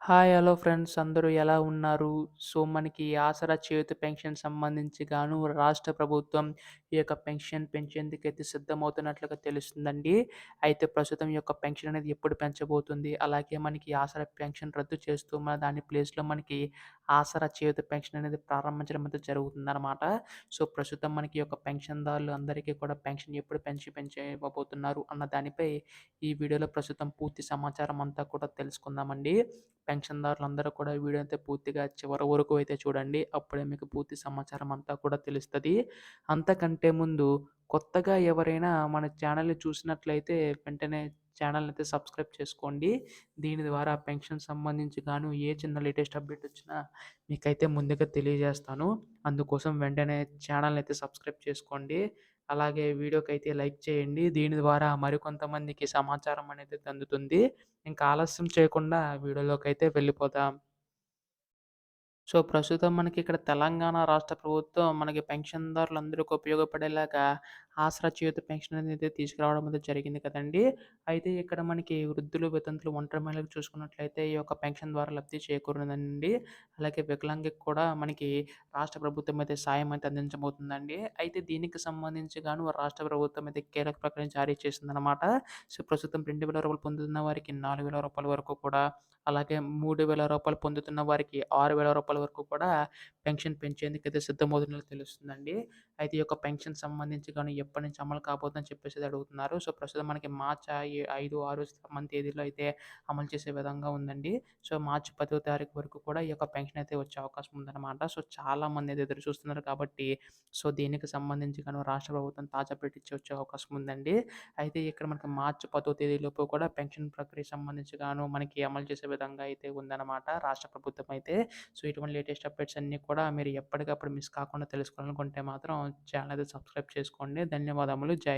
Hello friends అందరూ ఎలా ఉన్నారు? సో, మనకి ఆసరా చేయూత పెన్షన్ సంబంధించి గాను రాష్ట్ర ప్రభుత్వం ఈ యొక్క పెన్షన్ పెంచేందుకైతే సిద్ధమవుతున్నట్లుగా తెలుస్తుందండి. అయితే ప్రస్తుతం ఈ యొక్క పెన్షన్ అనేది ఎప్పుడు పెంచబోతుంది? అలాగే మనకి ఆసరా పెన్షన్ రద్దు చేస్తూ దాని ప్లేస్‌లో మనకి ఆసరా చేయూత పెన్షన్ అనేది ప్రారంభించడం అయితే జరుగుతుందనమాట. సో, ప్రస్తుతం మనకి ఈ యొక్క పెన్షన్‌దారులు అందరికీ కూడా పెన్షన్ ఎప్పుడు పెంచి ఇవ్వబోతున్నారు అన్న దానిపై ఈ వీడియోలో ప్రస్తుతం పూర్తి సమాచారం అంతా కూడా తెలుసుకుందామండి. పెన్షన్‌దారులందరూ కూడా వీడియో అయితే పూర్తిగా చివరి వరకు అయితే చూడండి. అప్పుడే మీకు పూర్తి సమాచారం అంతా కూడా తెలుస్తది. అంతకంటే ముందు కొత్తగా ఎవరైనా మన ఛానల్‌ని చూసినట్లయితే వెంటనే ఛానల్‌ని అయితే సబ్స్క్రైబ్ చేసుకోండి. దీని ద్వారా పెన్షన్ సంబంధించి గాను ఏ చిన్న లేటెస్ట్ అప్డేట్ వచ్చినా మీకైతే ముందుగా తెలియజేస్తాను. అందుకోసం వెంటనే ఛానల్‌ని అయితే సబ్స్క్రైబ్ చేసుకోండి. అలాగే వీడియోకైతే లైక్ చేయండి. దీని ద్వారా మరికొంతమందికి సమాచారం అనేది అందుతుంది. ఇంకా ఆలస్యం చేయకుండా వీడియోలోకైతే వెళ్ళిపోదాం. సో, ప్రస్తుతం మనకిక్కడ తెలంగాణ రాష్ట్ర ప్రభుత్వం మనకి పెన్షన్‌దారులందరికి ఉపయోగపడేలాగా ఆసరా చేయూత పెన్షన్ అనేది తీసుకురావడం అనేది జరిగింది కదండీ! అయితే ఇక్కడ మనకి వృద్ధులు, వితంతులు, ఒంటరి మహిళలకు చూసుకున్నట్లయితే ఈ యొక్క పెన్షన్ ద్వారా లబ్ధి చేకూరినండి. అలాగే వికలాంగులకు కూడా మనకి రాష్ట్ర ప్రభుత్వం అయితే సాయం అయితే అందించబోతుందండి. అయితే దీనికి సంబంధించి గాను రాష్ట్ర ప్రభుత్వం అయితే కీలక ప్రకటన జారీ చేసిందనమాట. సో, ప్రస్తుతం రూ. 2000 పొందుతున్న వారికి రూ. 4000 వరకు కూడా, అలాగే రూ. 3000 పొందుతున్న వారికి రూ. 6000 వరకు కూడా పెన్షన్ పెంచేందుకైతే సిద్ధమవుతున్నట్లు తెలుస్తుందండి. అయితే ఈ యొక్క పెన్షన్ సంబంధించి గాని ఎప్పటి నుంచి అమలు కాబోతుందని చెప్పేసి అయితే అడుగుతున్నారు. సో, ప్రస్తుతం మనకి మార్చి 5, 6 తేదీలో అయితే అమలు చేసే విధంగా ఉందండి. సో, మార్చి 10వ తారీఖు వరకు కూడా ఈ యొక్క పెన్షన్ అయితే వచ్చే అవకాశం ఉందన్నమాట. సో, చాలామంది అయితే ఎదురు చూస్తున్నారు కాబట్టి, సో, దీనికి సంబంధించి గాను రాష్ట్ర ప్రభుత్వం తాజా ప్రకటించి వచ్చే అవకాశం ఉందండి. అయితే ఇక్కడ మనకి మార్చి 10వ తేదీలోపు కూడా పెన్షన్ ప్రక్రియ సంబంధించి గాను మనకి అమలు చేసే విధంగా అయితే ఉందన్నమాట రాష్ట్ర ప్రభుత్వం అయితే. సో, ఇటువంటి లేటెస్ట్ అప్డేట్స్ అన్నీ కూడా మీరు ఎప్పటికప్పుడు మిస్ కాకుండా తెలుసుకోవాలనుకుంటే మాత్రం ఛానల్ అయితే సబ్స్క్రైబ్ చేసుకోండి. ధన్యవాదములు. జై